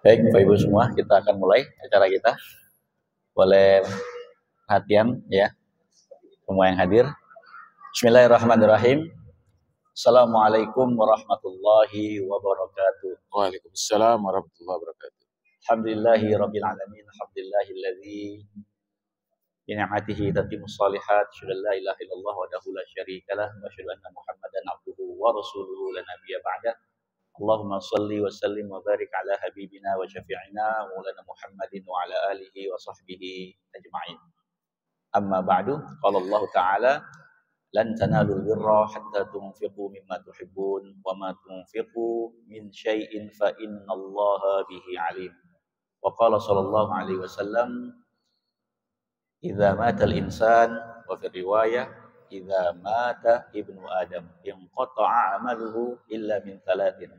Baik, Bapak Ibu semua, kita akan mulai acara kita. Boleh perhatian ya, semua yang hadir. Bismillahirrahmanirrahim. Assalamualaikum warahmatullahi wabarakatuh. Waalaikumsalam warahmatullahi wabarakatuh. Alhamdulillahi rabbil alamin. Alhamdulillahilladzi bi ni'matihi tatimmus shalihat. Asyhadu an la ilaha illallah wahdahu la syarikalah wa asyhadu anna Muhammadan abduhu wa rasuluhu la nabiyya ba'dah. Allahumma salli wa sallim wa barik ala habibina wa syafi'ina maulana Muhammadin wa ala alihi wa sahbihi ajma'in. Amma ba'du, qala Allah ta'ala lan tanalul birra hatta tunfiqu mimma tuhibbun wa ma tunfiqu min syai'in fa innallaha bihi alim. Wa qala sallallahu alaihi wasallam idza mata al-insan wa fi riwayah idza mata ibnu adam inqata'a amaluhu illa min thalathin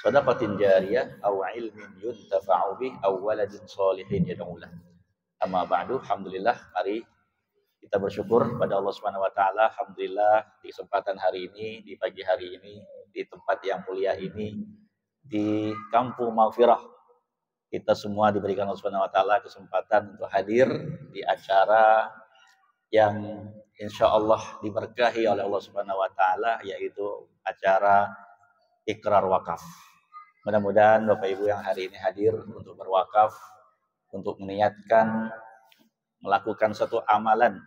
shadaqatin jariyah aw ilmin yuntafa'u bih aw waladin shalihin yad'u lah. Amma ba'du, alhamdulillah, mari kita bersyukur pada Allah Subhanahu wa taala. Alhamdulillah di kesempatan hari ini, di pagi hari ini, di tempat yang mulia ini, di Kampung Maghfirah, kita semua diberikan Allah Subhanahu wa taala kesempatan untuk hadir di acara yang insya Allah diberkahi oleh Allah Subhanahu wa taala, yaitu acara ikrar wakaf. Mudah-mudahan Bapak Ibu yang hari ini hadir untuk berwakaf, untuk meniatkan melakukan satu amalan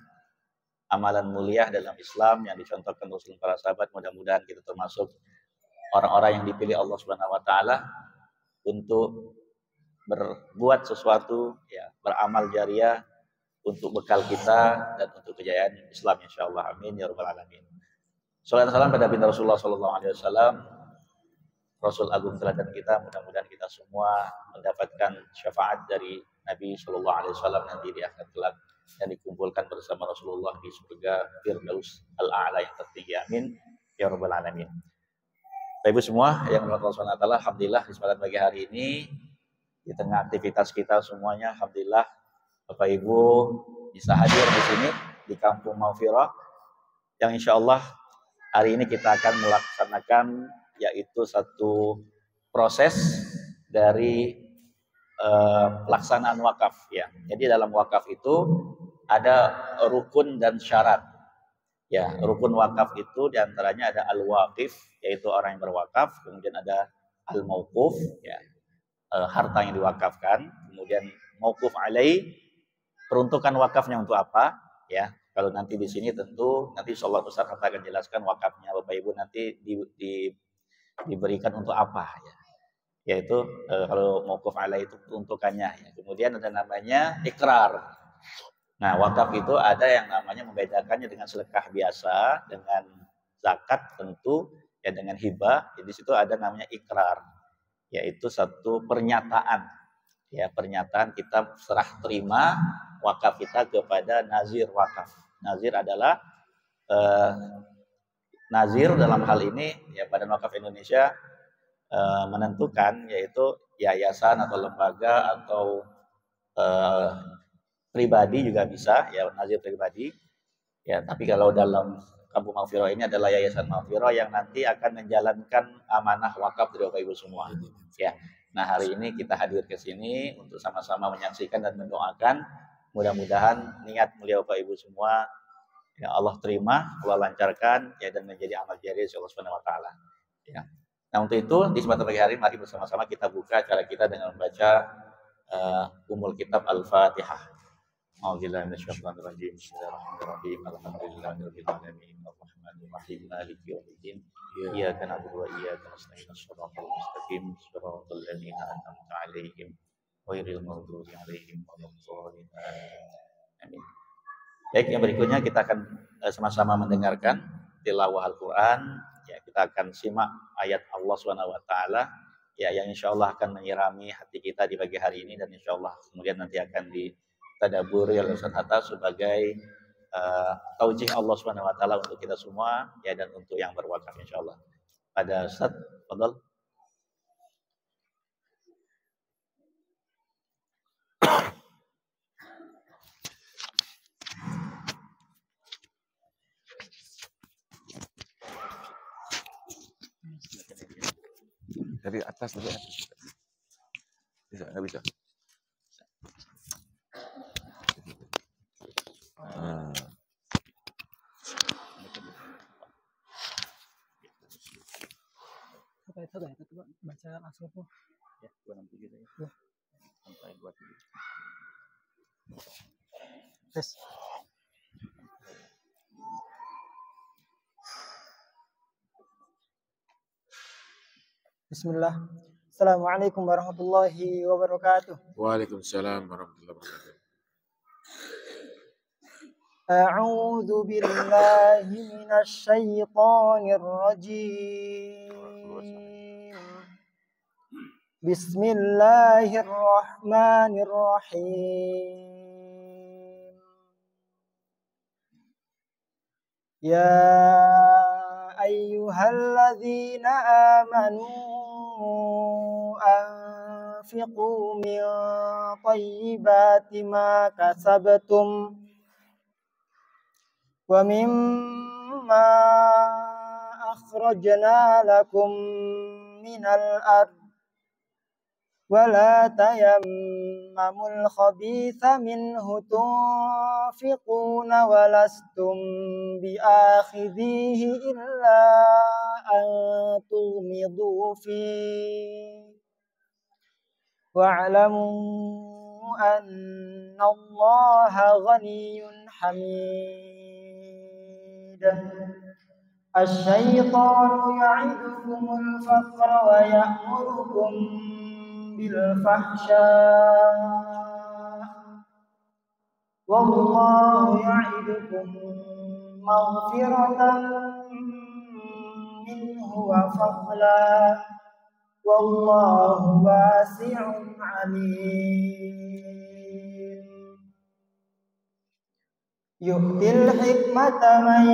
mulia dalam Islam yang dicontohkan Rasul para sahabat. Mudah-mudahan kita termasuk orang-orang yang dipilih Allah Subhanahu wa taala untuk berbuat sesuatu ya, beramal jariah untuk bekal kita dan untuk kejayaan Islam insyaallah. Amin ya rabbal alamin. Salawat dan salam pada baginda Rasulullah sallallahu alaihi wasallam, Rasul agung teladan kita. Mudah-mudahan kita semua mendapatkan syafaat dari Nabi sallallahu alaihi wasallam nanti di akhirat kelak dan dikumpulkan bersama Rasulullah di surga Firdaus al-A'la yang tertinggi. Amin ya rabbal alamin. Bapak Ibu semua yang dirahmati Allah Subhanahu wa taala, alhamdulillah di kesempatan pagi hari ini di tengah aktivitas kita semuanya, alhamdulillah Bapak Ibu bisa hadir di sini di Kampung Maghfirah yang insyaallah hari ini kita akan melaksanakan yaitu satu proses dari pelaksanaan wakaf ya. Jadi dalam wakaf itu ada rukun dan syarat. Ya, rukun wakaf itu diantaranya ada al-waqif, yaitu orang yang berwakaf, kemudian ada al-mauquf, ya, harta yang diwakafkan, kemudian mauquf alai, peruntukan wakafnya untuk apa, ya. Kalau nanti di sini tentu nanti insyaallah Ustaz akan jelaskan wakafnya Bapak Ibu nanti diberikan untuk apa, ya. Yaitu kalau mauquf alai itu peruntukannya, ya. Kemudian ada namanya ikrar. Nah, wakaf itu ada yang namanya membedakannya dengan sedekah biasa, dengan zakat tentu, ya dengan hibah. Jadi di situ ada namanya ikrar, yaitu satu pernyataan. Ya, pernyataan kita serah terima wakaf kita kepada nazir wakaf. Nazir adalah nazir dalam hal ini ya Badan Wakaf Indonesia menentukan, yaitu yayasan atau lembaga atau pribadi juga bisa, ya nazir pribadi. Ya, tapi kalau dalam Kampung Maghfirah ini adalah Yayasan Maghfirah yang nanti akan menjalankan amanah wakaf dari Bapak Ibu semua. Ya. Nah, hari ini kita hadir ke sini untuk sama-sama menyaksikan dan mendoakan mudah-mudahan niat mulia Bapak Ibu semua ya Allah terima, Allah lancarkan ya dan menjadi amal jariah Allah Subhanahu wa taala. Ya. Nah, untuk itu di kesempatan pagi hari mari bersama-sama kita buka acara kita dengan membaca Ummul Kitab Al-Fatihah. A'udzubillahi minasyaitonir rajim. Bismillahirrahmanirrahim. Alhamdulillahirabbil alamin. Arrahmanir rahim. Maliki yaumiddin. Iyyaka na'budu wa iyyaka nasta'in. Shiratal mustaqim. Shiratal ladzina an'amta 'alaihim ghairil maghdubi 'alaihim waladdallin. Amin. Baik, yang berikutnya kita akan sama-sama mendengarkan tilawah Al-Qur'an. Ya, kita akan simak ayat Allah Subhanahu wa taala ya yang insyaallah akan menyirami hati kita di pagi hari ini dan insyaallah kemudian nanti akan ditadaburi oleh Ustaz Hatta sebagai taujih Allah Subhanahu wa taala untuk kita semua ya dan untuk yang berwakaf insyaallah. Pada Ustaz, fadhal. Dari atas. Bisa, nggak bisa. Itu baca langsung tuh. Ya, 267 saja. Sampai 27. Tes. Bismillah. Assalamualaikum warahmatullahi wabarakatuh. Waalaikumsalam warahmatullahi wabarakatuh. A'udzu billahi minasy syaithanir rajim. Bismillahirrahmanirrahim. Ya ayyuhalladzina amanu anfiqu min thayyibati ma kasabtum wa mimma akhrajna lakum minal ard wa la tayammamul khabitha minhu tunfiquna wa lastum biakhidhihi illa an tughmidu fihi wa'lamu anna Allaha ghaniyyun hamid. Asy-syaitanu ya'idukumul faqra wa ya'murukum bil fahsya wallahu ya'idukum maghfiratan minhu wa fadla wallahu wasi'un 'alim. Yu'til hikmata man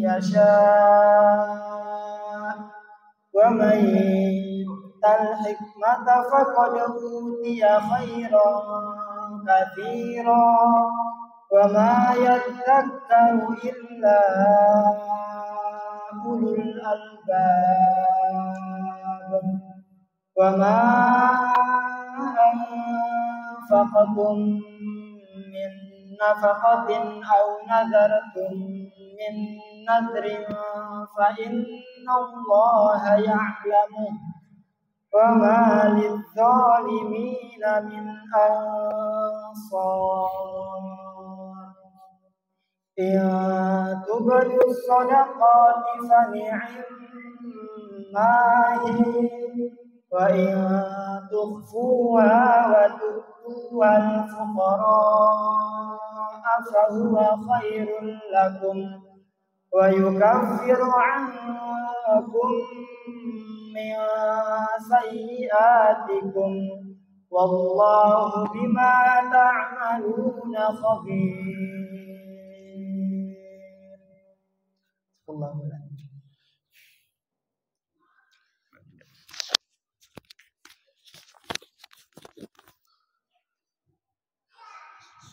yasha wa man yu'tal hikmata faqad utiya khairan katsiran wa ma yadhakkaru illa ulul albab wa ma anfaqtum min nafaqatin aw nadartum min nadrin fa innallaha ya'lamu wa ma lidh-dhalimina min ansar. In tubdu shadaqati fa ni'mahi wa in tukhfuha wa tu'tuhal fuqara fa huwa khairul lakum wa yukaffiru 'ankum min sayyi'atikum wallahu bima ta'maluna khabir.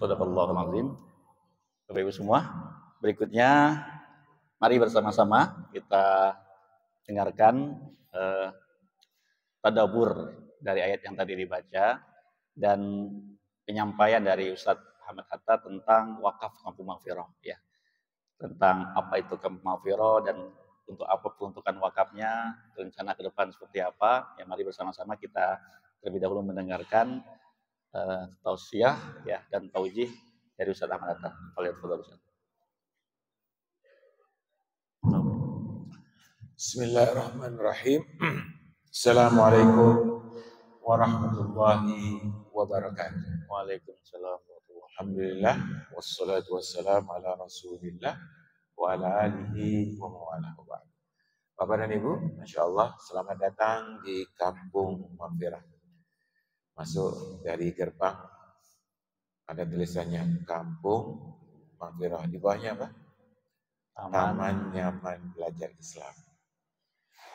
Shadaqallahul azim. Bapak Ibu semua, berikutnya mari bersama-sama kita dengarkan tadabbur dari ayat yang tadi dibaca dan penyampaian dari Ustadz Ahmad Hatta tentang wakaf Kampung Maghfirah, ya. Tentang apa itu Kampung Maghfirah dan untuk apa peruntukan wakafnya, rencana ke depan seperti apa. Ya, mari bersama-sama kita terlebih dahulu mendengarkan tausiah, ya, dan taujih dari Ustadz Ahmad Hatta. Bismillahirrahmanirrahim. Assalamualaikum warahmatullahi wabarakatuh. Waalaikumsalam. Alhamdulillah wassalatu wassalamu ala Rasulillah wa ala alihi wa mawalah. Bapak dan Ibu, Masya Allah, selamat datang di Kampung Maghfirah. Masuk dari gerbang, ada tulisannya Kampung Maghfirah. Di bawahnya apa? Taman Nyaman Belajar Islam.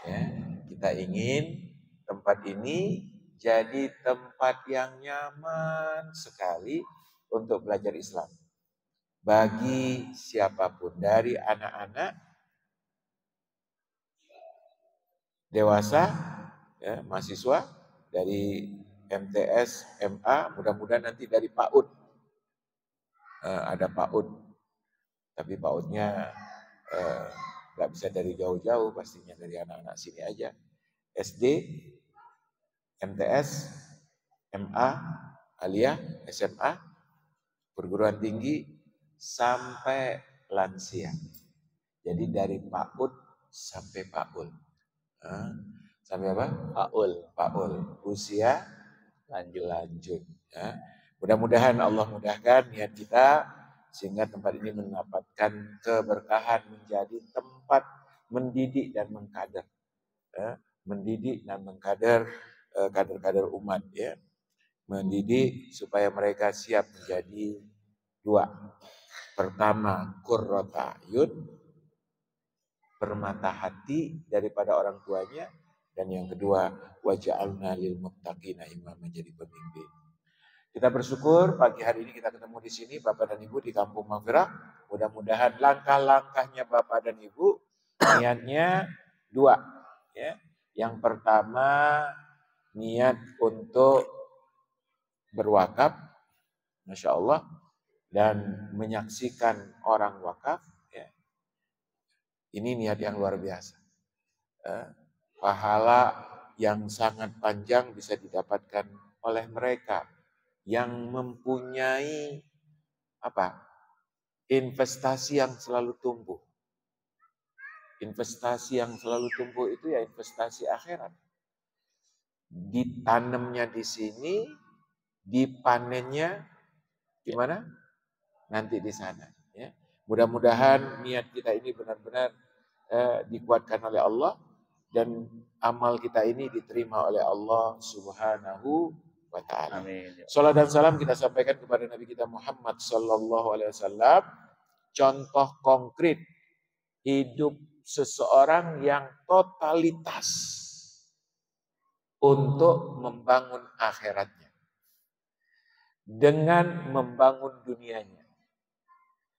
Ya, kita ingin tempat ini jadi tempat yang nyaman sekali untuk belajar Islam. Bagi siapapun, dari anak-anak, dewasa, ya, mahasiswa dari MTS, MA, mudah-mudahan nanti dari PAUD. Ada PAUD, tapi PAUD-nya nggak bisa dari jauh-jauh, pastinya dari anak-anak sini aja. SD, MTS, MA, aliyah, SMA, perguruan tinggi, sampai lansia. Jadi dari PAUD sampai PAUL. Sampai apa? PAUL. Usia lanjut. Ya. Mudah-mudahan Allah mudahkan niat kita sehingga tempat ini mendapatkan keberkahan, menjadi tempat mendidik dan mengkader. Ya. Mendidik dan mengkader kader-kader umat. Ya. Mendidik supaya mereka siap menjadi dua. Pertama, qurrata ayun, permata hati daripada orang tuanya, dan yang kedua, waja'alna lil muttaqina imama, menjadi pemimpin. Kita bersyukur pagi hari ini kita ketemu di sini Bapak dan Ibu di Kampung Maghfirah. Mudah-mudahan langkah-langkahnya Bapak dan Ibu niatnya dua, ya. Yang pertama niat untuk berwakaf, Masya Allah, dan menyaksikan orang wakaf. Ini niat yang luar biasa. Pahala yang sangat panjang bisa didapatkan oleh mereka yang mempunyai investasi yang selalu tumbuh. Investasi yang selalu tumbuh itu ya investasi akhirat. Ditanamnya di sini, dipanennya di mana? Nanti di sana. Ya. Mudah-mudahan niat kita ini benar-benar dikuatkan oleh Allah dan amal kita ini diterima oleh Allah Subhanahu wa ta'ala. Salat dan salam kita sampaikan kepada Nabi kita Muhammad sallallahu alaihi wasallam, contoh konkret hidup seseorang yang totalitas untuk membangun akhiratnya dengan membangun dunianya.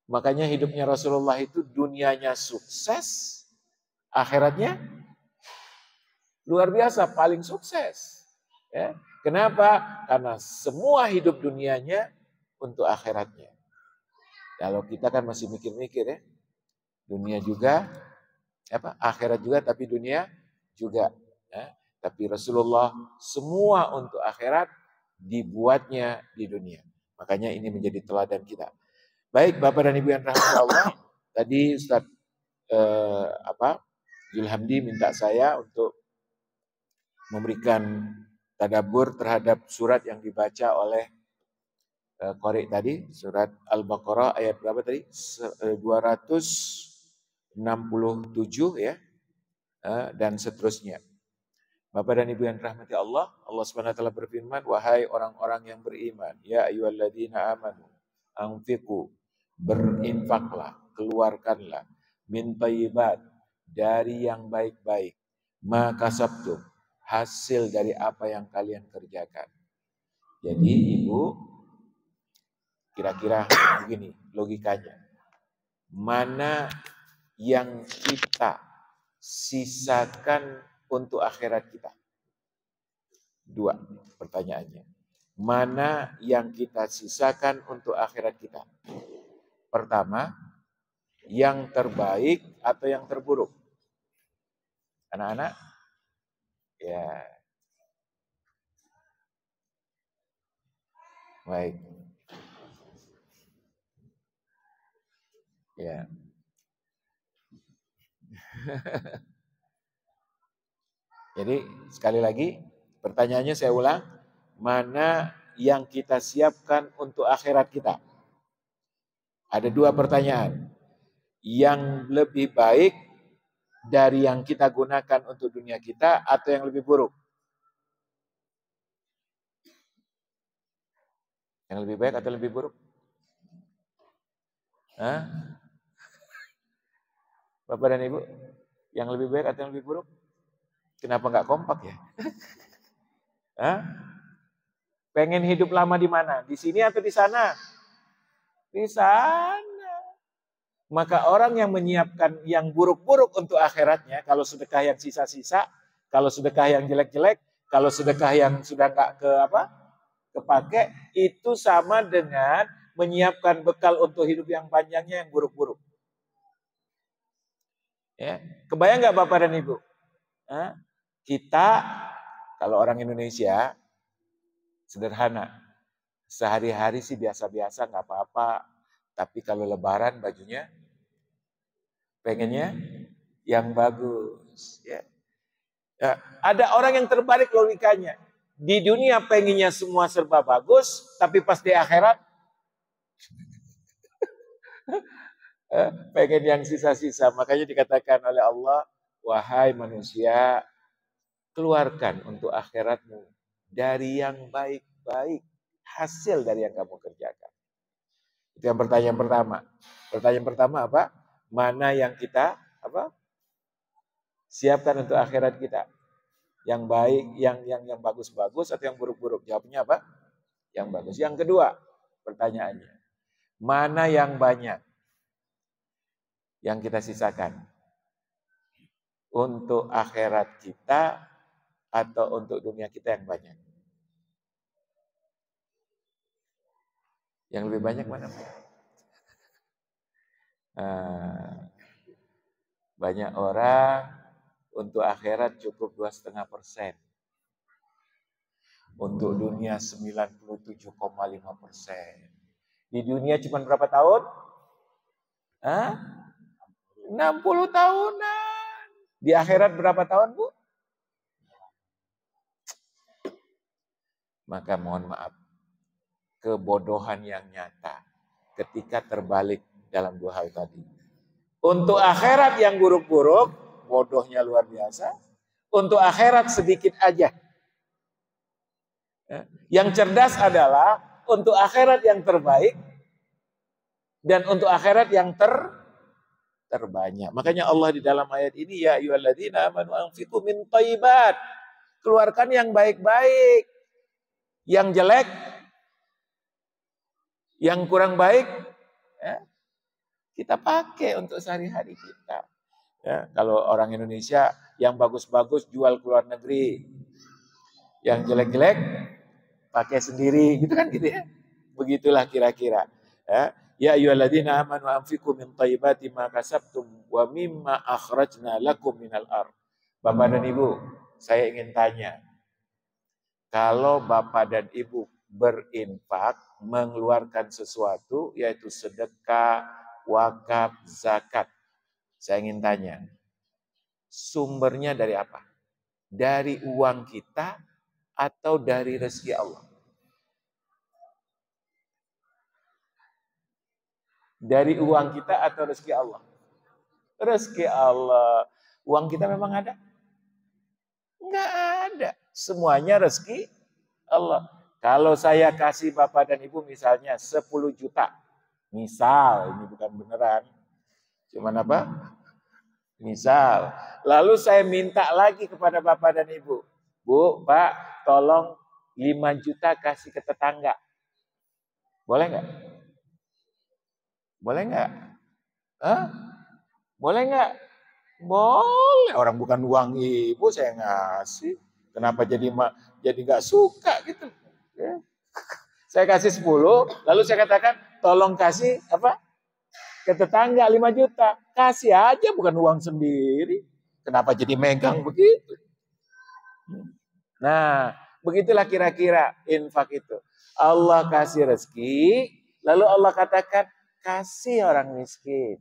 Makanya hidupnya Rasulullah itu dunianya sukses, akhiratnya luar biasa, paling sukses. Ya. Kenapa? Karena semua hidup dunianya untuk akhiratnya. Kalau kita kan masih mikir-mikir ya, dunia juga, akhirat juga, tapi dunia juga. Ya. Tapi Rasulullah semua untuk akhirat dibuatnya di dunia. Makanya ini menjadi teladan kita. Baik Bapak dan Ibu yang rahmat Allah, tadi Ustaz Zulhamdi minta saya untuk memberikan tadabbur terhadap surat yang dibaca oleh Qori tadi, surat Al-Baqarah ayat berapa tadi? 267 ya, dan seterusnya. Bapak dan Ibu yang rahmati Allah, Allah SWT berfirman, wahai orang-orang yang beriman, ya ayyuhalladzina amanu, anfiqu, berinfaklah, keluarkanlah, min thayyibat, dari yang baik-baik, ma kasabtum, hasil dari apa yang kalian kerjakan. Jadi Ibu, kira-kira begini logikanya. Mana yang kita sisakan untuk akhirat kita? Dua pertanyaannya. Mana yang kita sisakan untuk akhirat kita? Pertama, yang terbaik atau yang terburuk? Anak-anak? Ya. Baik. Ya. Jadi sekali lagi pertanyaannya saya ulang, mana yang kita siapkan untuk akhirat kita? Ada dua pertanyaan. Yang lebih baik dari yang kita gunakan untuk dunia kita atau yang lebih buruk? Yang lebih baik atau lebih buruk? Hah? Bapak dan Ibu, yang lebih baik atau yang lebih buruk? Kenapa nggak kompak ya? Hah? Pengen hidup lama di mana? Di sini atau di sana? Di sana. Maka orang yang menyiapkan yang buruk-buruk untuk akhiratnya, kalau sedekah yang sisa-sisa, Kalau sedekah yang jelek-jelek, kalau sedekah yang sudah nggak kepake, itu sama dengan menyiapkan bekal untuk hidup yang panjangnya yang buruk-buruk. Ya, kebayang nggak Bapak dan Ibu? Kita kalau orang Indonesia sederhana, sehari-hari sih biasa-biasa nggak apa-apa, tapi kalau Lebaran bajunya pengennya yang bagus. Ya. Ya, ada orang yang terbalik logikanya. Di dunia pengennya semua serba bagus, tapi pas di akhirat pengen yang sisa-sisa. Makanya dikatakan oleh Allah, wahai manusia, keluarkan untuk akhiratmu dari yang baik-baik, hasil dari yang kamu kerjakan. Itu yang pertanyaan pertama. Pertanyaan pertama apa? Mana yang kita siapkan untuk akhirat kita? Yang baik, yang bagus-bagus atau yang buruk-buruk? Jawabnya apa? Yang bagus. Yang kedua, pertanyaannya, mana yang banyak yang kita sisakan untuk akhirat kita atau untuk dunia kita yang banyak? Yang lebih banyak mana? Banyak orang untuk akhirat cukup 2,5%. Untuk dunia 97,5%. Di dunia cuma berapa tahun? 60 tahunan. Di akhirat berapa tahun, Bu? Maka mohon maaf, kebodohan yang nyata ketika terbalik dalam dua hal tadi. Untuk akhirat yang buruk-buruk, bodohnya luar biasa. Untuk akhirat sedikit aja. Yang cerdas adalah untuk akhirat yang terbaik dan untuk akhirat yang terbanyak. Makanya Allah di dalam ayat ini, ya ayyuhalladzina amanu anfiqu min thayyibat. Keluarkan yang baik-baik. Yang jelek, yang kurang baik, kita pakai untuk sehari-hari kita. Ya, kalau orang Indonesia yang bagus-bagus jual ke luar negeri, yang jelek-jelek pakai sendiri, gitu kan gitu ya. Begitulah kira-kira. Ya ayyuhalladzina amanu anfiqu min thayyibati ma kasabtum wa mimma akhrajna lakum minal ardh. Bapak dan Ibu, saya ingin tanya. Kalau Bapak dan Ibu berinfak, mengeluarkan sesuatu, yaitu sedekah, wakaf, zakat. Saya ingin tanya, sumbernya dari apa? Dari uang kita atau dari rezeki Allah? Dari uang kita atau rezeki Allah? Rezeki Allah. Uang kita memang ada? Enggak ada. Semuanya rezeki Allah. Kalau saya kasih Bapak dan Ibu misalnya 10 juta. Misal, ini bukan beneran. Cuman apa? Misal. Lalu saya minta lagi kepada Bapak dan Ibu. Bu, Pak, tolong 5 juta kasih ke tetangga. Boleh nggak? Boleh nggak? Boleh nggak? Boleh. Orang bukan uang Ibu saya ngasih. Kenapa jadi nggak suka gitu? Ya. Saya kasih 10, lalu saya katakan tolong kasih apa? Ke tetangga 5 juta. Kasih aja, bukan uang sendiri. Kenapa jadi megang begitu? Nah, begitulah kira-kira infak itu. Allah kasih rezeki, lalu Allah katakan kasih orang miskin.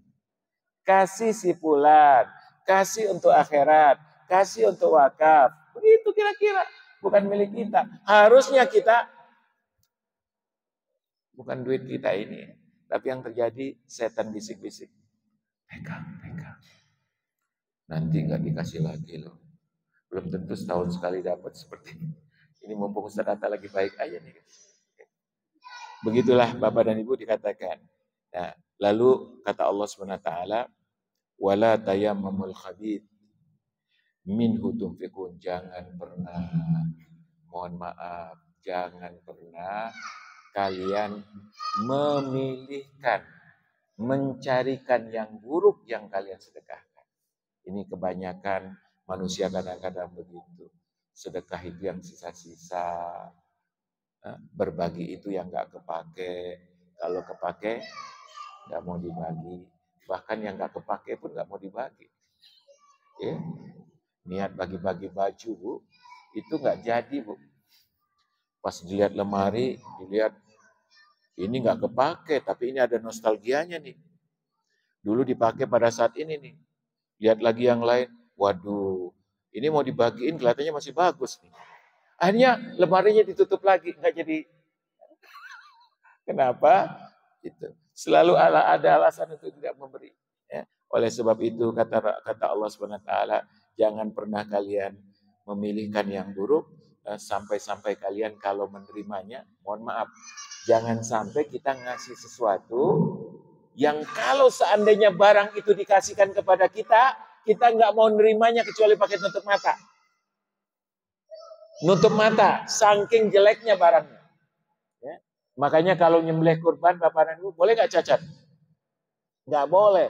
Kasih si fulan, kasih untuk akhirat, kasih untuk wakaf. Begitu kira-kira. Bukan milik kita. Harusnya kita, bukan duit kita ini. Tapi yang terjadi, setan bisik-bisik. Pegang. Nanti nggak dikasih lagi loh. Belum tentu setahun sekali dapat seperti ini. Ini mumpung Ustaz Atta lagi baik aja nih. Begitulah Bapak dan Ibu dikatakan. Nah, lalu kata Allah SWT, wala tayammamul khabith minhu tunfiqun. Jangan pernah, mohon maaf, jangan pernah kalian memilihkan, mencarikan yang buruk yang kalian sedekahkan. Ini kebanyakan Manusia kadang-kadang begitu. Sedekah itu yang sisa-sisa. Berbagi itu yang nggak kepake. Kalau kepake, nggak mau dibagi. Bahkan yang nggak kepake pun nggak mau dibagi. Ya. Niat bagi-bagi baju, Bu, itu nggak jadi, Bu. Pas dilihat lemari, dilihat ini nggak kepake, tapi ini ada nostalgianya nih. Dulu dipakai pada saat ini nih. Lihat lagi yang lain, waduh, ini mau dibagiin kelihatannya masih bagus nih. Akhirnya lemarinya ditutup lagi, nggak jadi. Kenapa? Itu selalu ada alasan untuk tidak memberi. Ya. Oleh sebab itu kata Allah SWT, jangan pernah kalian memilihkan yang buruk sampai-sampai kalian kalau menerimanya, mohon maaf, jangan sampai kita ngasih sesuatu yang kalau seandainya barang itu dikasihkan kepada kita nggak mau nerimanya kecuali pakai nutup mata. Nutup mata, saking jeleknya barangnya. Ya. Makanya kalau nyembelih kurban, Bapak dan Ibu, boleh nggak cacat? Nggak boleh.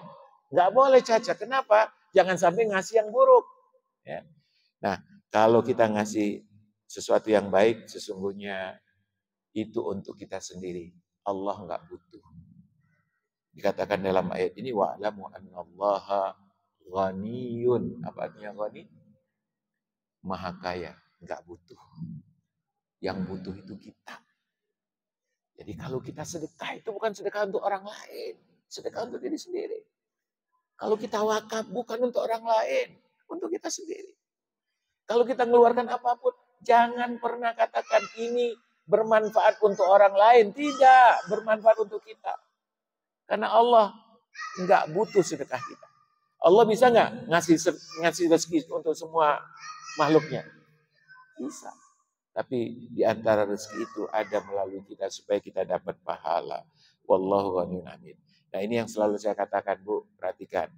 Nggak boleh cacat. Kenapa? Jangan sampai ngasih yang buruk. Ya. Nah, kalau kita ngasih sesuatu yang baik, sesungguhnya itu untuk kita sendiri. Allah nggak butuh. Dikatakan dalam ayat ini, wa'lamu annallaha ghaniyun. Apa artinya ghani? Maha kaya, nggak butuh. Yang butuh itu kita. Jadi kalau kita sedekah itu bukan sedekah untuk orang lain, sedekah untuk diri sendiri. Kalau kita wakaf bukan untuk orang lain, untuk kita sendiri. Kalau kita mengeluarkan apapun, jangan pernah katakan ini bermanfaat untuk orang lain. Tidak, bermanfaat untuk kita. Karena Allah nggak butuh sedekah kita. Allah bisa nggak ngasih rezeki untuk semua makhluknya? Bisa. Tapi di antara rezeki itu ada melalui kita supaya kita dapat pahala. Wallahu ghaniyun hamid. Nah, ini yang selalu saya katakan, Bu, perhatikan.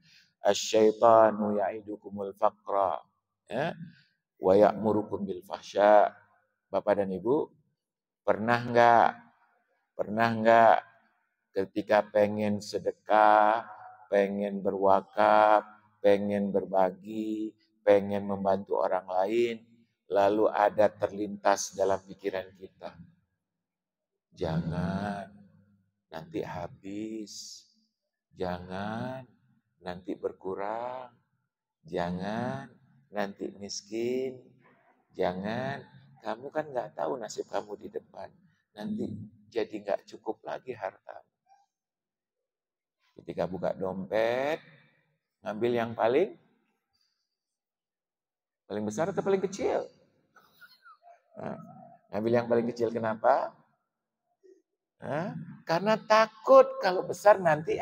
Asyaitanu ya'idukumul faqra, ya, wa ya'murukum bil fahsya. Bapak dan Ibu, pernah enggak ketika pengen sedekah, pengen berwakaf, pengen berbagi, pengen membantu orang lain, lalu ada terlintas dalam pikiran kita, jangan nanti habis, jangan nanti berkurang, jangan nanti miskin, jangan, kamu kan nggak tahu nasib kamu di depan, nanti jadi nggak cukup lagi harta. Ketika buka dompet, ngambil yang paling besar atau paling kecil? Nah, ngambil yang paling kecil, kenapa? Karena takut kalau besar nanti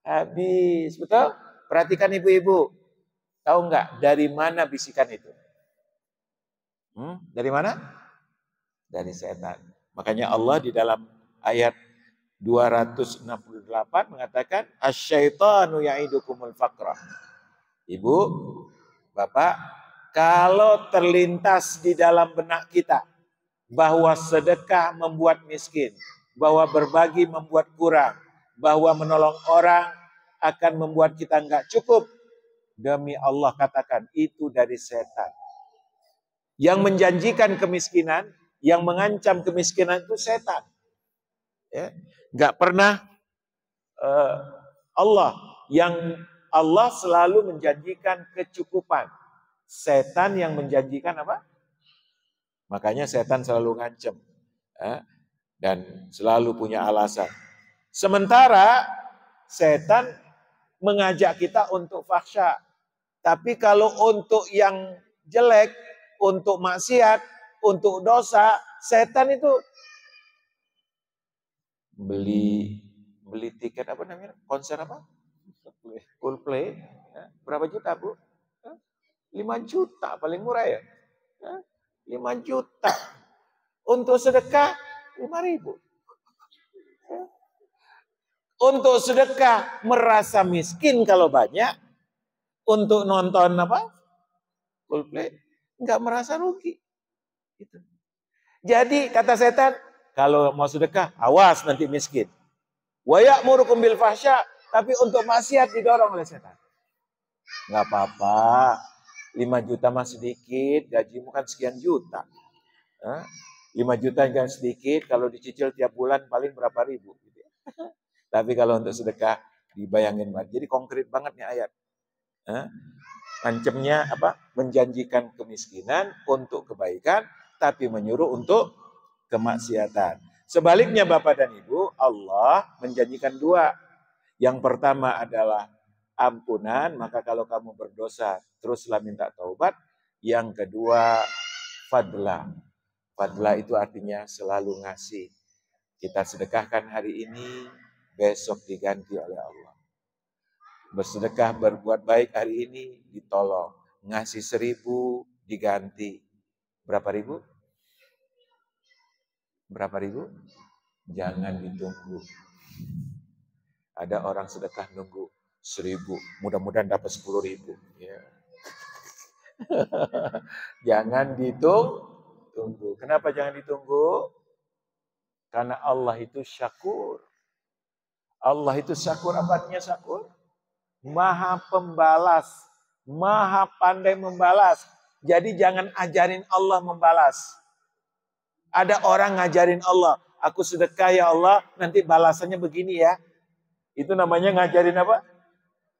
habis. Betul? Perhatikan ibu-ibu. Tahu nggak dari mana bisikan itu? Dari mana? Dari setan. Makanya Allah di dalam ayat 268 mengatakan asyaitanu ya'idukumul faqra. Ibu, Bapak, kalau terlintas di dalam benak kita bahwa sedekah membuat miskin, bahwa berbagi membuat kurang, bahwa menolong orang akan membuat kita enggak cukup, demi Allah katakan itu dari setan. Yang menjanjikan kemiskinan, yang mengancam kemiskinan itu setan. Ya, enggak pernah Allah. Yang Allah selalu menjanjikan kecukupan. Setan yang menjanjikan apa? Makanya setan selalu ngancem. Dan selalu punya alasan. Sementara setan mengajak kita untuk fahsya. Tapi kalau untuk yang jelek, untuk maksiat, untuk dosa, setan itu beli tiket apa namanya? Konser apa? Coldplay. Berapa juta, Bu? 5 juta paling murah ya. 5 juta. Untuk sedekah 5.000. Untuk sedekah merasa miskin kalau banyak. Untuk nonton apa? Coldplay enggak merasa rugi. Gitu. Jadi kata setan, kalau mau sedekah awas nanti miskin. Wa ya'murukum bil fahsya, tapi untuk maksiat didorong oleh setan. Enggak apa-apa. 5 juta mah sedikit, gajimu kan sekian juta. 5 juta kan sedikit, kalau dicicil tiap bulan paling berapa ribu. Gitu ya. Tapi kalau untuk sedekah, dibayangin banget. Jadi konkret banget nih ayat. Ancamnya apa? Menjanjikan kemiskinan untuk kebaikan, tapi menyuruh untuk kemaksiatan. Sebaliknya Bapak dan Ibu, Allah menjanjikan 2. Yang pertama adalah ampunan, maka kalau kamu berdosa, teruslah minta taubat. Yang kedua, fadla. Fadla itu artinya selalu ngasih. Kita sedekahkan hari ini, besok diganti oleh Allah. Bersedekah berbuat baik hari ini, ditolong. Ngasih 1000, diganti. Berapa ribu? Berapa ribu? Jangan ditunggu. Ada orang sedekah nunggu 1000, mudah-mudahan dapat 10.000. Ya. Jangan ditunggu. Kenapa jangan ditunggu? Karena Allah itu syakur. Allah itu syakur, apa artinya syakur? Maha pembalas, maha pandai membalas. Jadi jangan ajarin Allah membalas. Ada orang ngajarin Allah, aku sedekah ya Allah, nanti balasannya begini ya. Itu namanya ngajarin apa?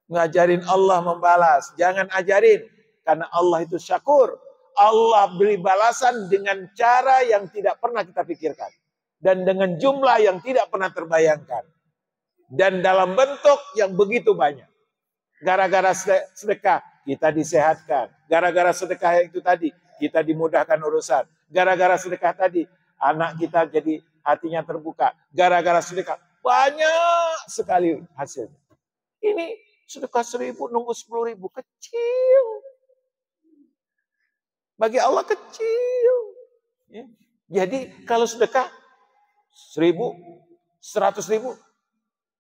Ngajarin Allah membalas. Jangan ajarin, karena Allah itu syakur. Allah beri balasan dengan cara yang tidak pernah kita pikirkan. Dan dengan jumlah yang tidak pernah terbayangkan. Dan dalam bentuk yang begitu banyak. Gara-gara sedekah, kita disehatkan. Gara-gara sedekah itu tadi, kita dimudahkan urusan. Gara-gara sedekah tadi, anak kita jadi hatinya terbuka. Gara-gara sedekah, banyak sekali hasilnya. Ini sedekah 1000, nunggu 10.000, kecil. Bagi Allah kecil. Ya. Jadi kalau sedekah 1000, 100.000,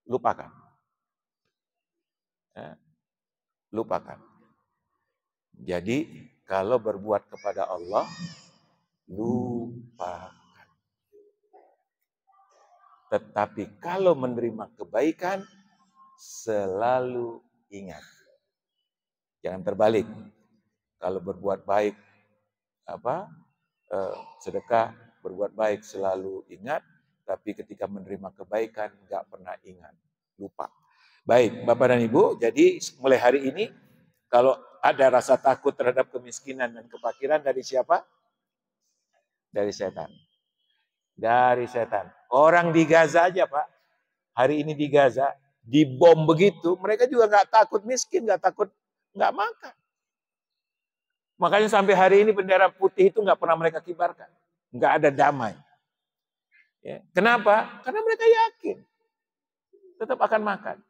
lupakan. Ya. Lupakan. Jadi kalau berbuat kepada Allah, lupakan. Tetapi kalau menerima kebaikan, selalu ingat. Jangan terbalik. Kalau berbuat baik, sedekah, berbuat baik selalu ingat. Tapi ketika menerima kebaikan, nggak pernah ingat. Lupa. Baik, Bapak dan Ibu, jadi mulai hari ini, kalau ada rasa takut terhadap kemiskinan dan kefakiran, dari siapa? Dari setan. Dari setan. Orang di Gaza aja Pak, hari ini di Gaza, dibom begitu, mereka juga nggak takut miskin, nggak takut nggak makan. Makanya sampai hari ini bendera putih itu nggak pernah mereka kibarkan. Nggak ada damai. Ya. Kenapa? Karena mereka yakin tetap akan makan.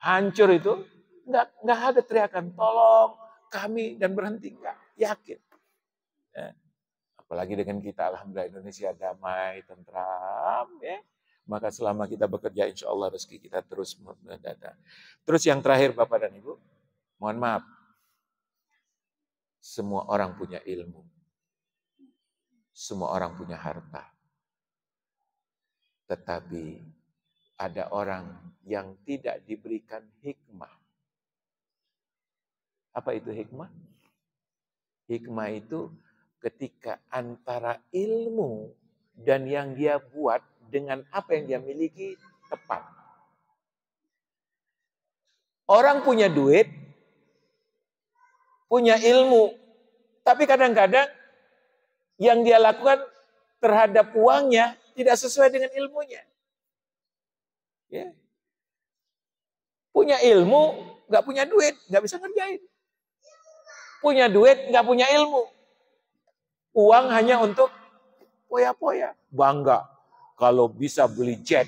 Hancur itu, nggak ada teriakan, tolong kami dan berhenti, nggak, yakin. Ya. Apalagi dengan kita, alhamdulillah Indonesia damai, tentram, ya. Maka selama kita bekerja, insya Allah rezeki kita terus mendatang. Terus yang terakhir Bapak dan Ibu, mohon maaf, semua orang punya ilmu, semua orang punya harta, tetapi ada orang yang tidak diberikan hikmah. Apa itu hikmah? Hikmah itu ketika antara ilmu dan yang dia buat dengan apa yang dia miliki tepat. Orang punya duit, punya ilmu, tapi kadang-kadang yang dia lakukan terhadap uangnya tidak sesuai dengan ilmunya. Ya. Punya ilmu, nggak punya duit, nggak bisa ngerjain. Punya duit, nggak punya ilmu. Uang hanya untuk poya-poya. Bangga kalau bisa beli jet.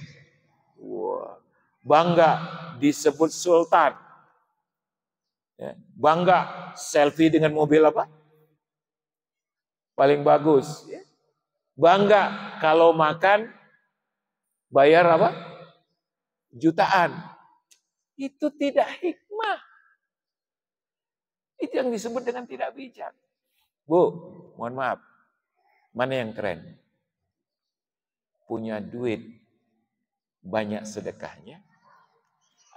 Wah. Bangga disebut sultan. Ya. Bangga selfie dengan mobil apa? Paling bagus. Ya. Bangga kalau makan bayar apa? Jutaan. Itu tidak hikmah. Itu yang disebut dengan tidak bijak. Bu, mohon maaf. Mana yang keren? Punya duit banyak sedekahnya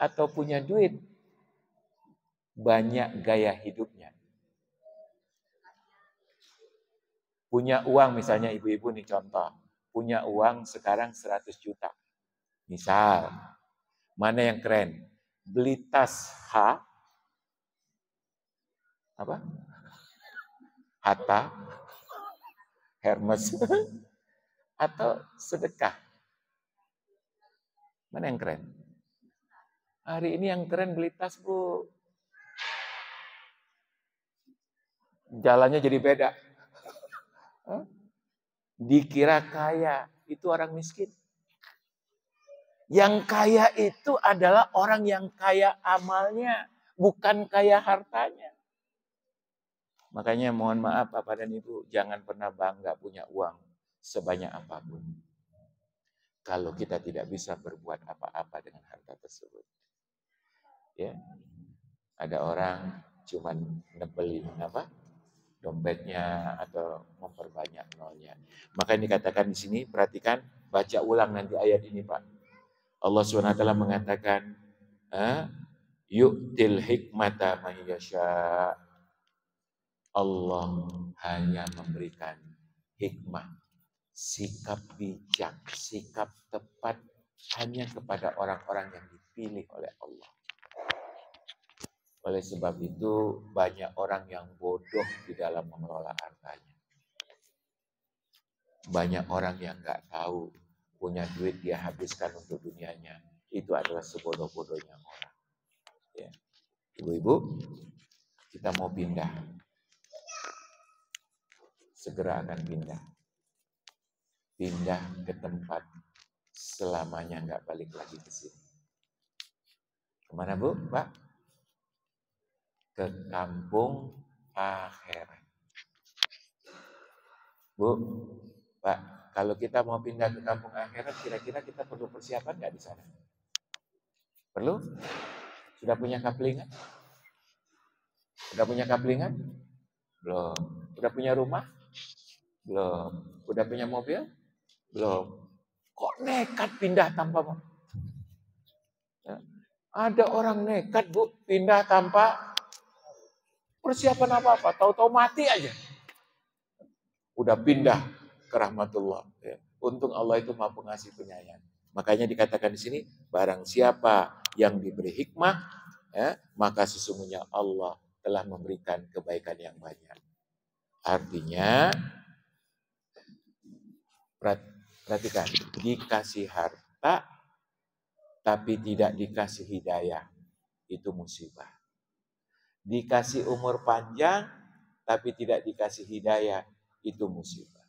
atau punya duit banyak gaya hidupnya? Punya uang misalnya ibu-ibu nih contoh. Punya uang sekarang 100 juta. Misal, mana yang keren? Beli tas apa? Hatta, Hermes, atau sedekah? Mana yang keren? Hari ini yang keren beli tas, Bu. Jalannya jadi beda. Dikira kaya, itu orang miskin. Yang kaya itu adalah orang yang kaya amalnya, bukan kaya hartanya. Makanya mohon maaf Bapak dan Ibu, jangan pernah bangga punya uang sebanyak apapun. Kalau kita tidak bisa berbuat apa-apa dengan harta tersebut. Ya. Ada orang cuman nebelin dompetnya atau memperbanyak nolnya. Maka ini dikatakan di sini, perhatikan, baca ulang nanti ayat ini Pak. Allah SWT mengatakan, yu'til hikmata man yasha. Allah hanya memberikan hikmah, sikap bijak, sikap tepat hanya kepada orang-orang yang dipilih oleh Allah. Oleh sebab itu banyak orang yang bodoh di dalam mengelola hartanya. Banyak orang yang nggak tahu punya duit dia habiskan untuk dunianya. Itu adalah sebodoh-bodohnya orang. Ya. Ibu-ibu, kita mau pindah. Segera akan pindah. Pindah ke tempat selamanya nggak balik lagi ke sini. Kemana Bu, Pak? Ke kampung akhirat. Bu, Pak, kalau kita mau pindah ke kampung akhirat, kira-kira kita perlu persiapan nggak di sana? Perlu? Sudah punya kaplingan? Sudah punya kaplingan? Belum. Udah punya rumah? Belum. Udah punya mobil? Belum. Kok nekat pindah tanpa ya. Ada orang nekat Bu, pindah tanpa persiapan apa-apa, tahu-tahu mati aja. Udah pindah ke rahmatullah. Ya. Untung Allah itu Maha Pengasih Penyayang. Makanya dikatakan di sini, barang siapa yang diberi hikmah, ya, maka sesungguhnya Allah telah memberikan kebaikan yang banyak. Artinya, perhatikan, dikasih harta, tapi tidak dikasih hidayah, itu musibah. Dikasih umur panjang, tapi tidak dikasih hidayah, itu musibah.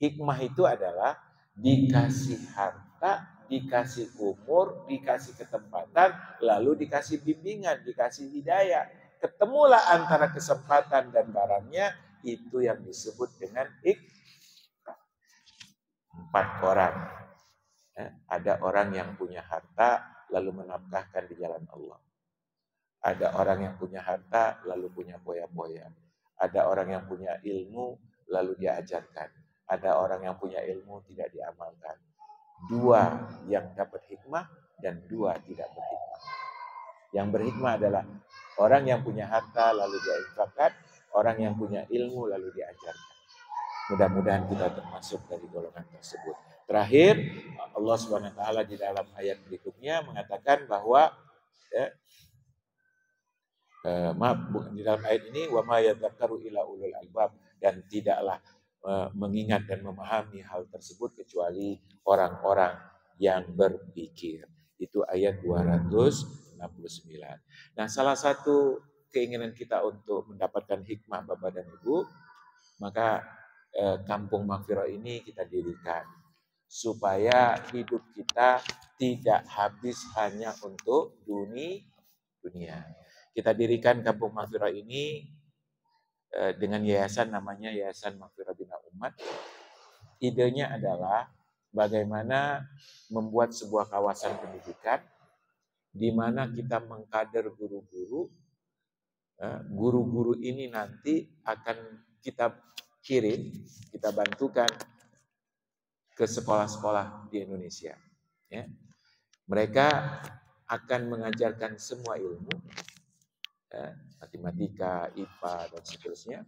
Hikmah itu adalah dikasih harta, dikasih umur, dikasih ketempatan, lalu dikasih bimbingan, dikasih hidayah. Ketemulah antara kesempatan dan barangnya, itu yang disebut dengan hikmah. 4 orang. Ada orang yang punya harta, lalu menafkahkan di jalan Allah. Ada orang yang punya harta, lalu punya poya-poya. Ada orang yang punya ilmu, lalu dia ajarkan. Ada orang yang punya ilmu, tidak diamalkan. 2 yang dapat hikmah, dan 2 tidak berhikmah. Yang berhikmah adalah orang yang punya harta, lalu dia infakkan. Orang yang punya ilmu, lalu diajarkan. Mudah-mudahan kita termasuk dari golongan tersebut. Terakhir, Allah SWT di dalam ayat berikutnya mengatakan bahwa di dalam ayat ini wa ma yadzakkaru illa ulul albab, dan tidaklah mengingat dan memahami hal tersebut kecuali orang-orang yang berpikir. Itu ayat 269. Nah, salah satu keinginan kita untuk mendapatkan hikmah Bapak dan Ibu, maka kampung Maghfirah ini kita dirikan supaya hidup kita tidak habis hanya untuk dunia. Kita dirikan kampung Maghfirah ini dengan yayasan namanya Yayasan Maghfirah Bina Umat. Idenya adalah bagaimana membuat sebuah kawasan pendidikan di mana kita mengkader guru-guru. Guru-guru ini nanti akan kita kirim, kita bantukan ke sekolah-sekolah di Indonesia. Ya. Mereka akan mengajarkan semua ilmu, matematika, IPA, dan seterusnya.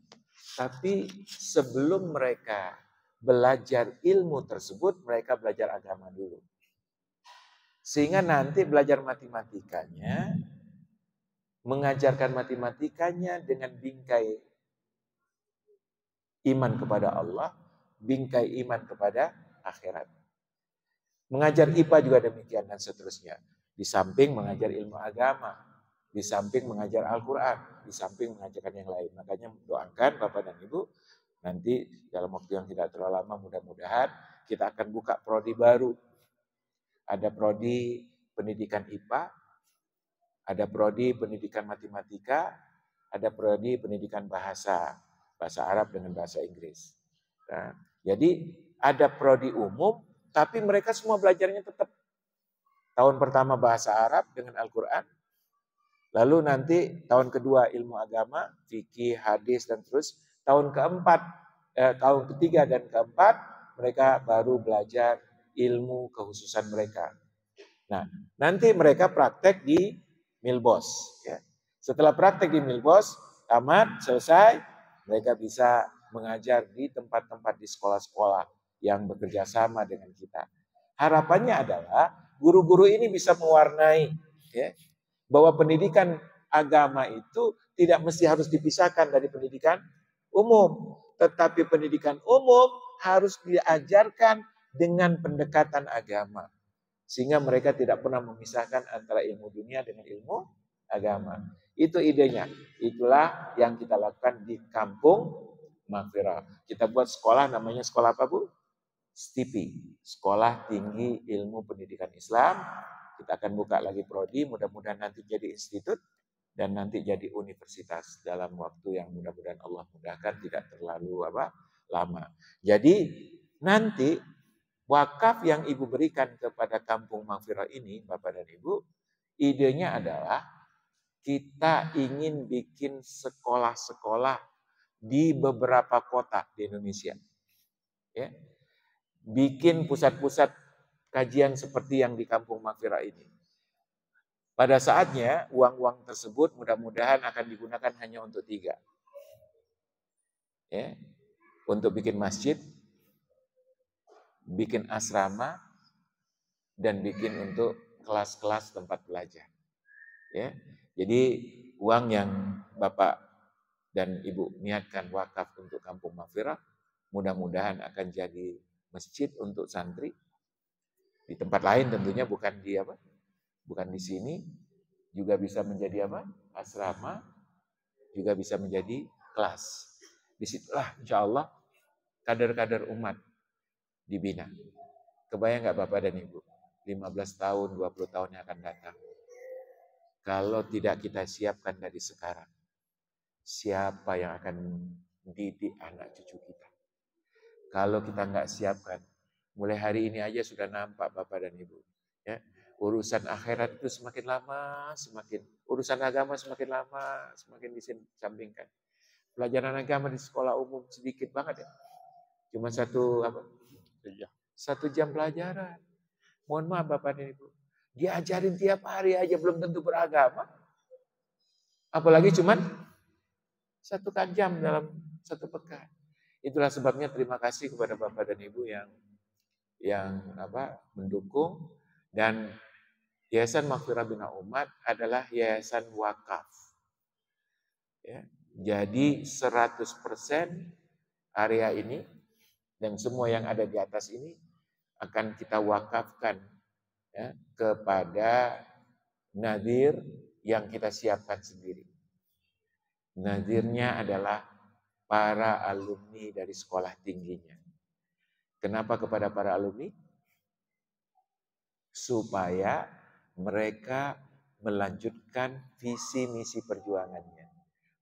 Tapi sebelum mereka belajar ilmu tersebut, mereka belajar agama dulu. Sehingga nanti belajar matematikanya, mengajarkan matematikanya dengan bingkai iman kepada Allah, bingkai iman kepada akhirat. Mengajar IPA juga demikian dan seterusnya. Di samping mengajar ilmu agama, di samping mengajar Al-Quran, di samping mengajarkan yang lain. Makanya doakan Bapak dan Ibu, nanti dalam waktu yang tidak terlalu lama mudah-mudahan kita akan buka prodi baru. Ada prodi pendidikan IPA, ada prodi pendidikan matematika, ada prodi pendidikan bahasa Arab dengan bahasa Inggris. Nah, jadi ada prodi umum, tapi mereka semua belajarnya tetap tahun pertama bahasa Arab dengan Al-Quran, lalu nanti tahun kedua ilmu agama, fikih, hadis dan terus. Tahun ketiga dan keempat mereka baru belajar ilmu kekhususan mereka. Nah, nanti mereka praktek di Milbos. Ya. Setelah praktek di Milbos, tamat, selesai, mereka bisa mengajar di tempat-tempat di sekolah-sekolah yang bekerja sama dengan kita. Harapannya adalah guru-guru ini bisa mewarnai, ya, bahwa pendidikan agama itu tidak mesti harus dipisahkan dari pendidikan umum. Tetapi pendidikan umum harus diajarkan dengan pendekatan agama. Sehingga mereka tidak pernah memisahkan antara ilmu dunia dengan ilmu agama. Itu idenya. Itulah yang kita lakukan di Kampung Maghfirah. Kita buat sekolah, namanya sekolah apa Bu? STIPI, Sekolah Tinggi Ilmu Pendidikan Islam. Kita akan buka lagi prodi, mudah-mudahan nanti jadi institut dan nanti jadi universitas dalam waktu yang mudah-mudahan Allah mudahkan, tidak terlalu lama. Jadi nanti wakaf yang Ibu berikan kepada Kampung Maghfirah ini, Bapak dan Ibu, idenya adalah kita ingin bikin sekolah-sekolah di beberapa kota di Indonesia. Ya. Bikin pusat-pusat kajian seperti yang di Kampung Maghfirah ini. Pada saatnya, uang-uang tersebut mudah-mudahan akan digunakan hanya untuk 3. Ya. Untuk bikin masjid, bikin asrama, dan bikin untuk kelas-kelas tempat belajar. Ya. Jadi uang yang Bapak dan Ibu niatkan wakaf untuk Kampung Maghfirah, mudah-mudahan akan jadi masjid untuk santri. Di tempat lain tentunya bukan di sini, juga bisa menjadi asrama, juga bisa menjadi kelas. Disitulah insya Allah kader-kader umat dibina. Kebayang nggak Bapak dan Ibu? 15 tahun, 20 tahun yang akan datang. Kalau tidak kita siapkan dari sekarang, siapa yang akan mendidik anak cucu kita? Kalau kita nggak siapkan, mulai hari ini aja sudah nampak Bapak dan Ibu. Ya, urusan akhirat itu semakin lama, urusan agama semakin lama, semakin disampingkan. Pelajaran agama di sekolah umum sedikit banget ya. Cuma 1 jam pelajaran. Mohon maaf Bapak dan Ibu. Diajarin tiap hari aja belum tentu beragama. Apalagi cuma 1 jam dalam 1 pekan. Itulah sebabnya terima kasih kepada Bapak dan Ibu yang mendukung, dan Yayasan Maghfirah Bina Umat adalah yayasan wakaf. Ya, jadi 100% area ini dan semua yang ada di atas ini akan kita wakafkan ya, kepada nadir yang kita siapkan sendiri. Nadirnya adalah para alumni dari sekolah tingginya. Kenapa kepada para alumni? Supaya mereka melanjutkan visi misi perjuangannya.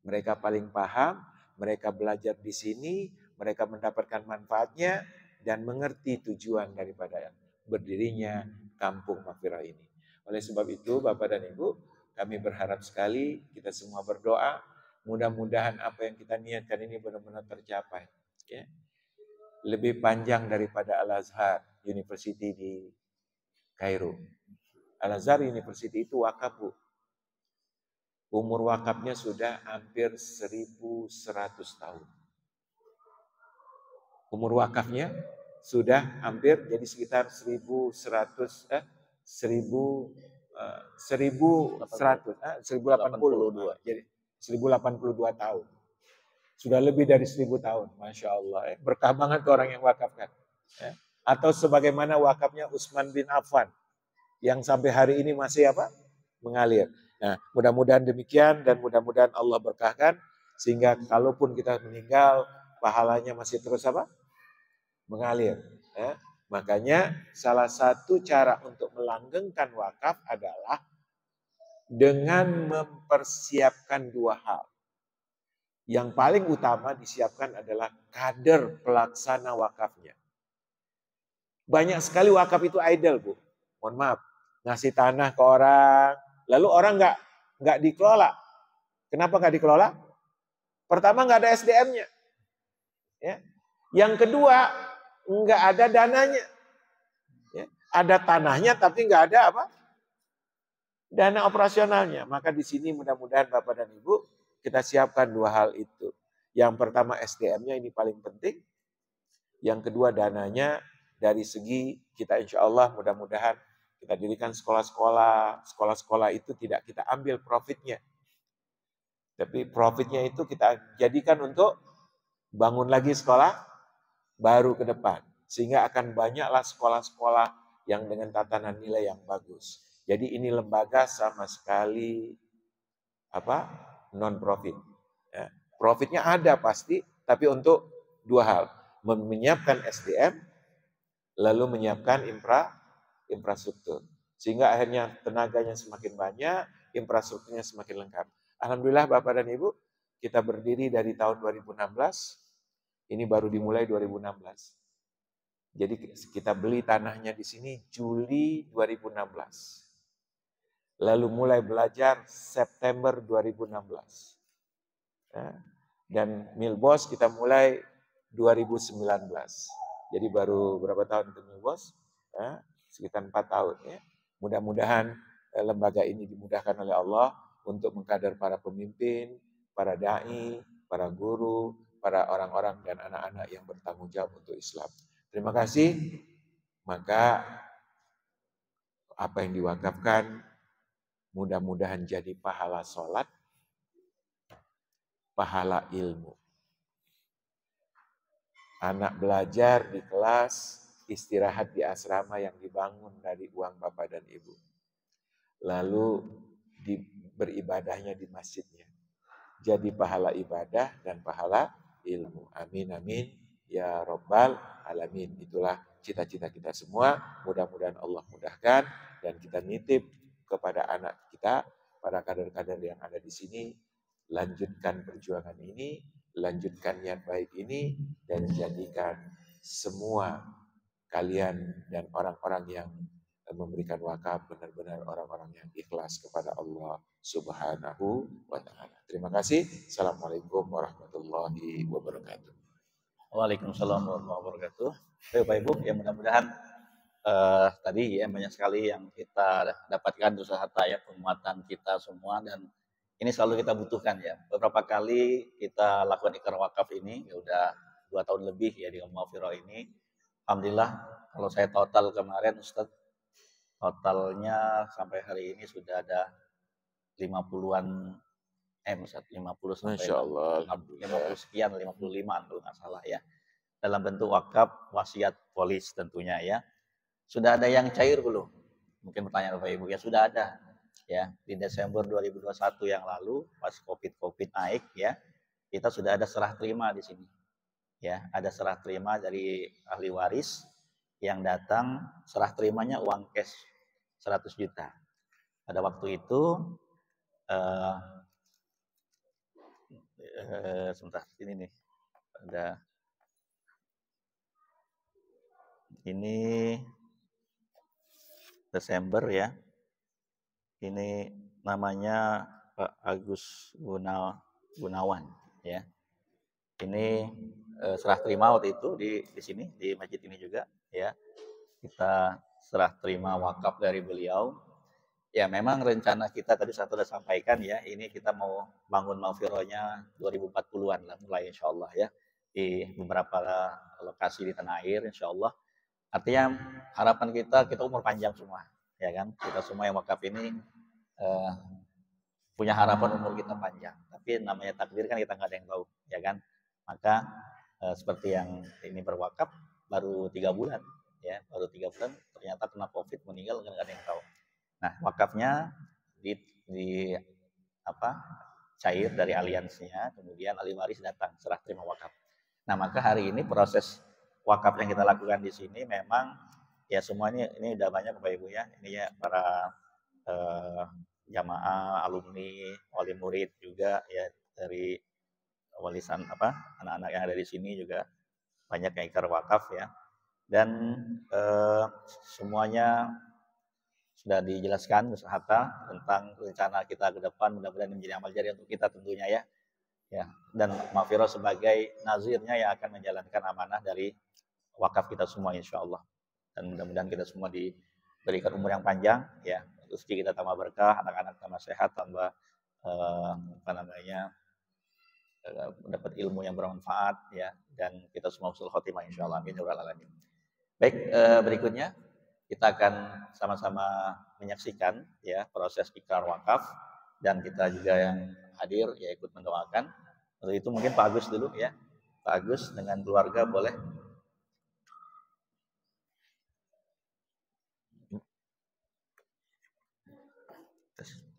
Mereka paling paham, mereka belajar di sini, mereka mendapatkan manfaatnya dan mengerti tujuan daripada berdirinya Kampung Maghfirah ini. Oleh sebab itu, Bapak dan Ibu, kami berharap sekali kita semua berdoa, mudah-mudahan apa yang kita niatkan ini benar-benar tercapai. Ya. Lebih panjang daripada Al-Azhar University di Kairo. Al-Azhar University itu wakaf, Bu. Umur wakafnya sudah hampir 1100 tahun. Umur wakafnya sudah hampir jadi sekitar 1100 1080 jadi 1082 tahun. Sudah lebih dari 1000 tahun, Masya Allah. Berkah banget ke orang yang wakafkan. Ya. Atau sebagaimana wakafnya Utsman bin Affan yang sampai hari ini masih apa? Mengalir. Nah, mudah-mudahan demikian dan mudah-mudahan Allah berkahkan sehingga kalaupun kita meninggal pahalanya masih terus apa? Mengalir. Ya. Makanya salah satu cara untuk melanggengkan wakaf adalah dengan mempersiapkan dua hal. Yang paling utama disiapkan adalah kader pelaksana wakafnya. Banyak sekali wakaf itu idle, Bu. Mohon maaf, ngasih tanah ke orang, lalu orang nggak dikelola. Kenapa nggak dikelola? Pertama nggak ada SDM-nya. Ya. Yang kedua nggak ada dananya. Ya. Ada tanahnya tapi nggak ada apa? Dana operasionalnya. Maka di sini mudah-mudahan Bapak dan Ibu kita siapkan dua hal itu. Yang pertama SDM-nya ini paling penting. Yang kedua dananya dari segi kita insya Allah mudah-mudahan kita dirikan sekolah-sekolah. Sekolah-sekolah itu tidak kita ambil profitnya. Tapi profitnya itu kita jadikan untuk bangun lagi sekolah baru ke depan. Sehingga akan banyaklah sekolah-sekolah yang dengan tatanan nilai yang bagus. Jadi ini lembaga sama sekali apa? Non profit. Ya. Profitnya ada pasti, tapi untuk dua hal, menyiapkan SDM, lalu menyiapkan infrastruktur, sehingga akhirnya tenaganya semakin banyak, infrastrukturnya semakin lengkap. Alhamdulillah Bapak dan Ibu, kita berdiri dari tahun 2016, ini baru dimulai 2016. Jadi kita beli tanahnya di sini Juli 2016. Lalu mulai belajar September 2016. Ya. Dan Milbos kita mulai 2019. Jadi baru berapa tahun ke Milbos? Ya, sekitar 4 tahun. Ya. Mudah-mudahan lembaga ini dimudahkan oleh Allah untuk mengkader para pemimpin, para da'i, para guru, para orang-orang dan anak-anak yang bertanggung jawab untuk Islam. Terima kasih. Maka apa yang diwakafkan mudah-mudahan jadi pahala sholat, pahala ilmu. Anak belajar di kelas, istirahat di asrama yang dibangun dari uang Bapak dan Ibu. Lalu beribadahnya di masjidnya. Jadi pahala ibadah dan pahala ilmu. Amin, amin. Ya Rabbal Alamin. Itulah cita-cita kita semua. Mudah-mudahan Allah mudahkan dan kita nitip kepada anak kita, para kader-kader yang ada di sini, lanjutkan perjuangan ini, lanjutkan niat baik ini, dan jadikan semua kalian dan orang-orang yang memberikan wakaf benar-benar orang-orang yang ikhlas kepada Allah Subhanahu wa Ta'ala. Terima kasih. Assalamualaikum warahmatullahi wabarakatuh. Waalaikumsalam warahmatullahi wabarakatuh. Bapak Ibu, ya mudah-mudahan tadi ya banyak sekali yang kita dapatkan dosa harta ya, penguatan kita semua, dan ini selalu kita butuhkan ya. Beberapa kali kita lakukan ikrar wakaf ini, ya udah 2 tahun lebih ya di Mawfiro ini. Alhamdulillah kalau saya total kemarin Ustadz, totalnya sampai hari ini sudah ada 50-an Ustadz, 50 sampai Masya Allah, 50 sekian, 55 kalau nggak salah ya. Dalam bentuk wakaf, wasiat, polis tentunya ya. Sudah ada yang cair belum? Mungkin pertanyaan Bapak Ibu ya, sudah ada. Ya, di Desember 2021 yang lalu pas Covid naik ya, kita sudah ada serah terima di sini. Ya, ada serah terima dari ahli waris yang datang, serah terimanya uang cash 100 juta. Pada waktu itu sebentar ini nih. Ada ini Desember ya. Ini namanya Pak Agus Gunawan ya. Ini serah terima waktu itu di sini di masjid ini juga ya. Kita serah terima wakaf dari beliau. Ya memang rencana kita tadi saya sudah sampaikan ya, ini kita mau bangun Mawfironya 2040-an lah mulai insyaallah ya. di beberapa lokasi di tanah air, insya Allah. Artinya harapan kita umur panjang semua, ya kan? Kita semua yang wakaf ini punya harapan umur kita panjang. Tapi namanya takdir kan kita nggak ada yang tahu, ya kan? Maka seperti yang ini berwakaf baru 3 bulan, ya baru 3 bulan ternyata kena COVID meninggal nggak ada yang tahu. Nah wakafnya di cair dari aliansinya, kemudian ahli waris datang serah terima wakaf. Nah maka hari ini proses wakaf yang kita lakukan di sini memang ya semuanya ini udah banyak Bapak Ibu ya, ini ya para jamaah, alumni, wali murid juga ya dari walisan anak-anak yang ada di sini juga banyak yang ikrar wakaf ya, dan semuanya sudah dijelaskan Hatta tentang rencana kita ke depan, mudah-mudahan menjadi amal jariah untuk kita tentunya ya. Dan Ma'firah sebagai nazirnya yang akan menjalankan amanah dari wakaf kita semua insya Allah. Dan mudah-mudahan kita semua diberikan umur yang panjang ya, rezeki kita tambah berkah, anak-anak tambah sehat, tambah mendapat ilmu yang bermanfaat ya, dan kita semua husnul khotimah insya Allah. Amin ya rabbal alamin. Baik, berikutnya kita akan sama-sama menyaksikan ya proses ikrar wakaf, dan kita juga yang hadir ya ikut mendoakan. Untuk itu mungkin Pak Agus dulu ya. Pak Agus dengan keluarga boleh. Terus.